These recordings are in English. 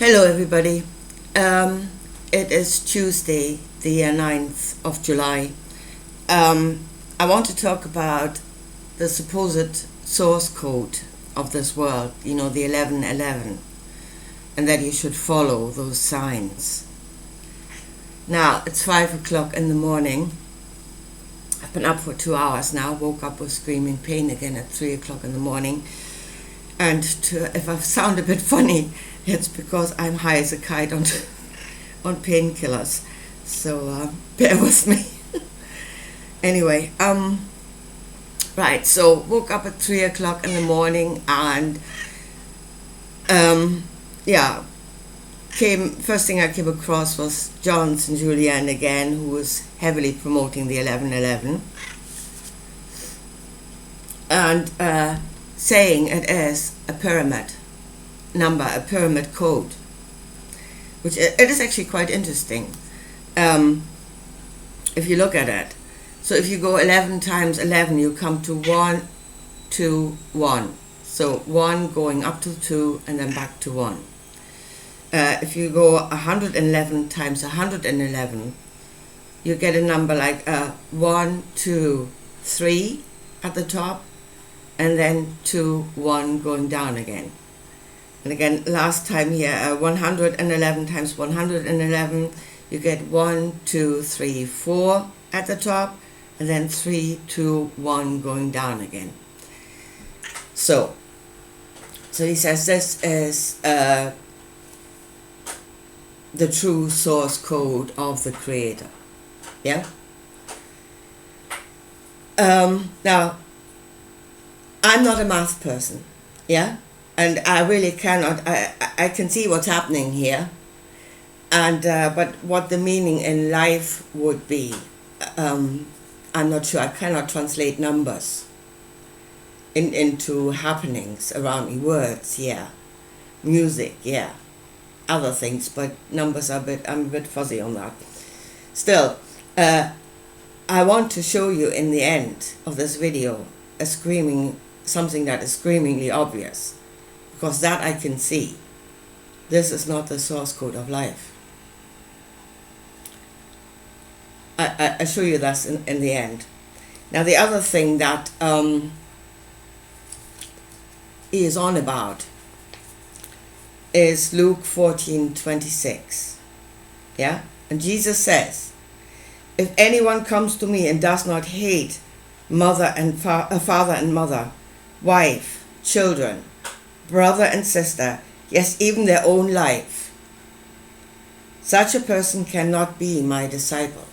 Hello everybody. It is Tuesday, the 9th of July. I want to talk about the supposed source code of this world, the 1111, and that you should follow those signs. Now, it's 5 o'clock in the morning. I've been up for 2 hours now, woke up with screaming pain again at 3 o'clock in the morning. And if I sound a bit funny, it's because I'm high as a kite on painkillers. So bear with me. Anyway, right, so woke up at 3 o'clock in the morning and first thing I came across was Johns and Julian again, who was heavily promoting the 1111 and saying it is a pyramid number, a pyramid code, which it is actually quite interesting if you look at it. So if you go 11 times 11, you come to 1, 2, 1. So 1 going up to 2 and then back to 1. If you go 111 times 111, you get a number like 1, 2, 3 at the top, and then 2, 1 going down again. And again, last time here, 111 times 111, you get 1, 2, 3, 4 at the top, and then 3, 2, 1 going down again. So he says this is the true source code of the Creator. Yeah? Now, I'm not a math person, yeah? And I really cannot, I can see what's happening here, and but what the meaning in life would be, I'm not sure. I cannot translate numbers into happenings around me, words, yeah, music, yeah, other things, but numbers I'm a bit fuzzy on that. Still, I want to show you in the end of this video something that is screamingly obvious, because that I can see. This is not the source code of life. I show you this in the end. Now the other thing that he is on about is Luke 14:26. Yeah? And Jesus says, if anyone comes to me and does not hate mother and father and mother, wife, children, brother and sister, yes, even their own life, such a person cannot be my disciple.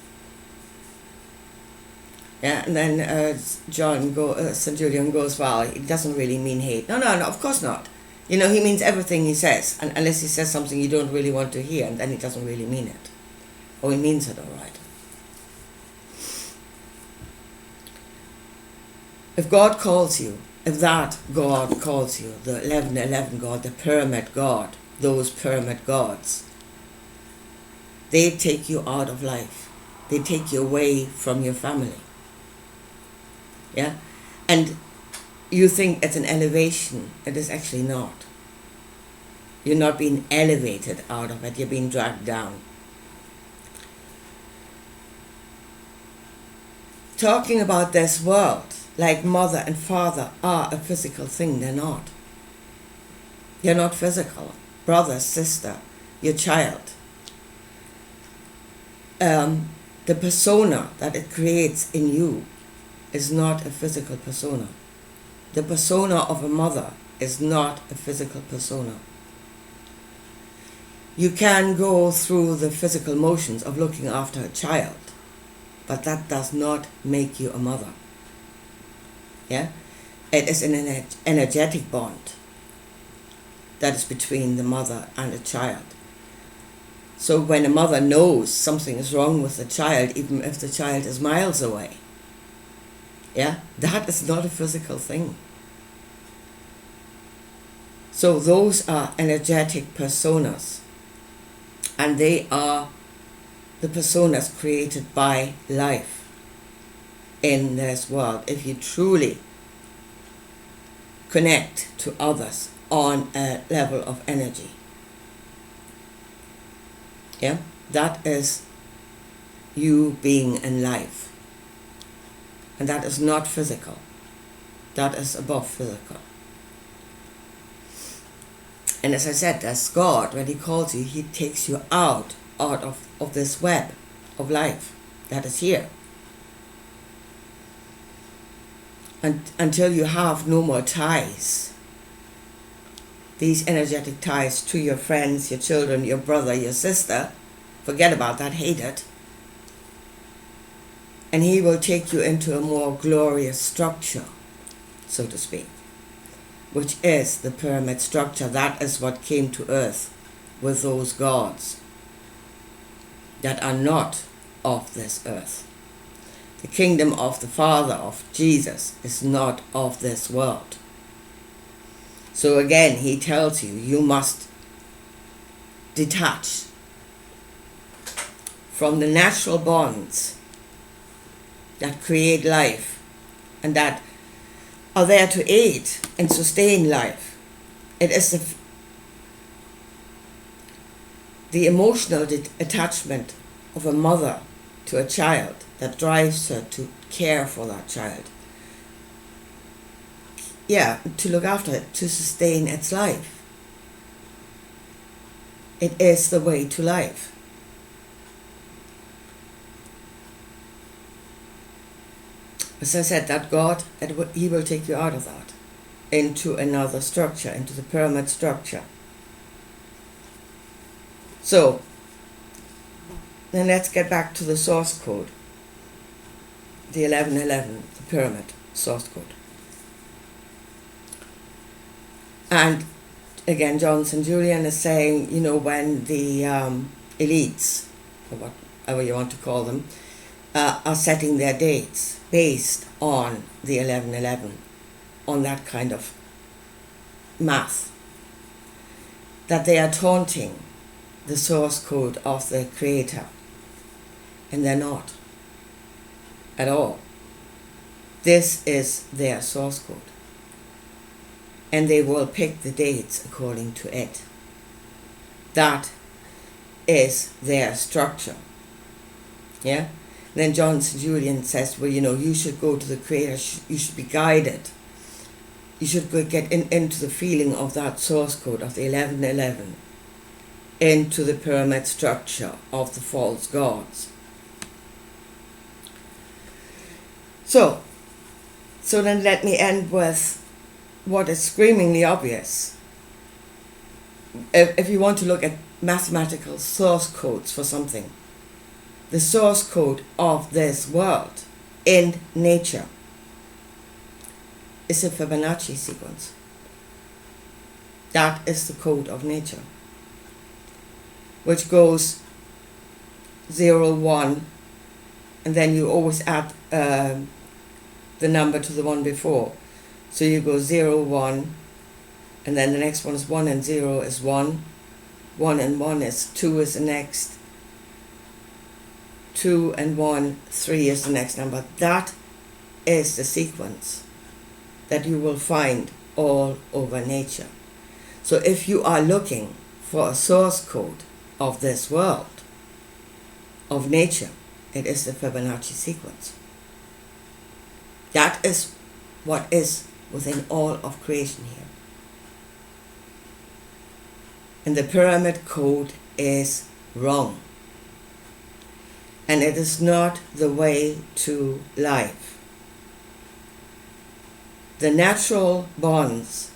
Yeah, and then St. Julian goes, well, it doesn't really mean hate. No, of course not. He means everything he says, and unless he says something you don't really want to hear, and then he doesn't really mean it. Or he means it all right. If God calls you, if that God calls you, the 1111 God, the pyramid God, those pyramid gods, they take you out of life. They take you away from your family. Yeah? And you think it's an elevation. It is actually not. You're not being elevated out of it. You're being dragged down. Talking about this world, like mother and father are a physical thing, they're not. You're not physical. Brother, sister, your child. The persona that it creates in you is not a physical persona. The persona of a mother is not a physical persona. You can go through the physical motions of looking after a child, but that does not make you a mother. Yeah? It is an energetic bond that is between the mother and a child. So when a mother knows something is wrong with the child, even if the child is miles away, yeah, that is not a physical thing. So those are energetic personas, and they are the personas created by life in this world. If you truly connect to others on a level of energy, Yeah, that is you being in life. And that is not physical. That is above physical. And as I said, that's God. When He calls you, He takes you out of this web of life that is here. And until you have no more ties, these energetic ties to your friends, your children, your brother, your sister, forget about that, hate it. And He will take you into a more glorious structure, so to speak, which is the pyramid structure. That is what came to earth with those gods that are not of this earth. The kingdom of the Father, of Jesus, is not of this world. So again, He tells you, you must detach from the natural bonds that create life and that are there to aid and sustain life. It is the emotional attachment of a mother to a child that drives her to care for that child. Yeah, to look after it, to sustain its life. It is the way to life. As I said, that God, He will take you out of that into another structure, into the pyramid structure. So, then let's get back to the source code. The 1111, the pyramid source code. And again, John St. Julian is saying, when the elites, or whatever you want to call them, are setting their dates based on the 1111, on that kind of math, that they are taunting the source code of the Creator. And they're not at all. This is their source code. And they will pick the dates according to it. That is their structure. Yeah? And then John St. Julian says, well, you should go to the Creator, you should be guided. You should go get into the feeling of that source code of the 1111, into the pyramid structure of the false gods. So then let me end with what is screamingly obvious. If you want to look at mathematical source codes for something, the source code of this world in nature is a Fibonacci sequence. That is the code of nature, which goes 0, 1, and then you always add the number to the one before. So you go 0, 1, and then the next one is 1 and 0 is 1. 1 and 1 is 2 is the next. 2 and 1, 3 is the next number. That is the sequence that you will find all over nature. So if you are looking for a source code of this world, of nature, it is the Fibonacci sequence. That is what is within all of creation here. And the pyramid code is wrong. And it is not the way to life. The natural bonds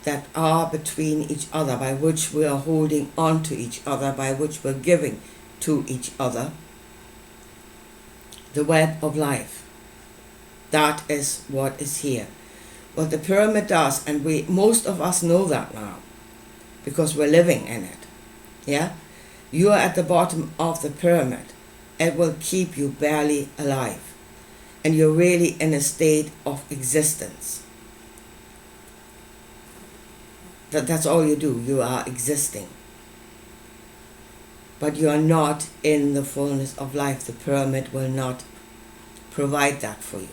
that are between each other, by which we are holding on to each other, by which we're giving to each other, the web of life, that is what is here. What the pyramid does, and most of us know that now, because we're living in it. Yeah? You are at the bottom of the pyramid. It will keep you barely alive. And you're really in a state of existence. That's all you do. You are existing. But you are not in the fullness of life. The pyramid will not provide that for you.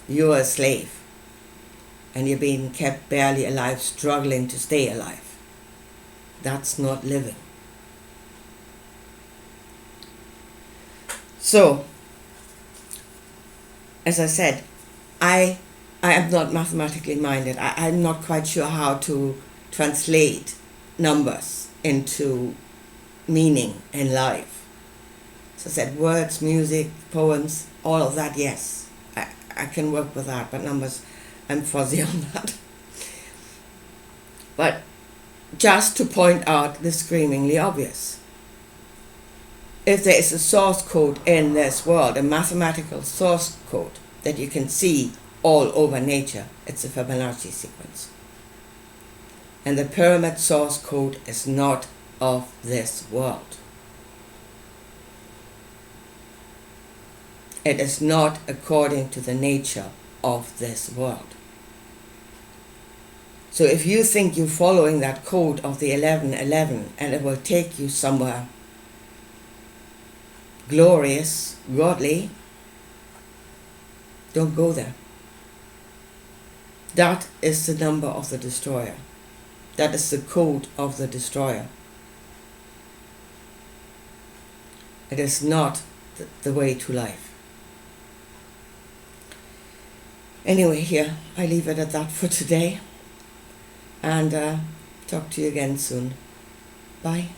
You are a slave. And you're being kept barely alive, struggling to stay alive. That's not living. So, as I said, I am not mathematically minded. I'm not quite sure how to translate numbers into meaning in life. So I said words, music, poems, all of that, yes. I can work with that, but numbers, I'm fuzzy on that. But just to point out the screamingly obvious. If there is a source code in this world, a mathematical source code that you can see all over nature, it's a Fibonacci sequence. And the pyramid source code is not of this world. It is not according to the nature of this world. So if you think you're following that code of the 1111 and it will take you somewhere glorious, godly, don't go there. That is the number of the destroyer. That is the code of the destroyer. It is not the way to life. Anyway, here, I leave it at that for today. And talk to you again soon. Bye.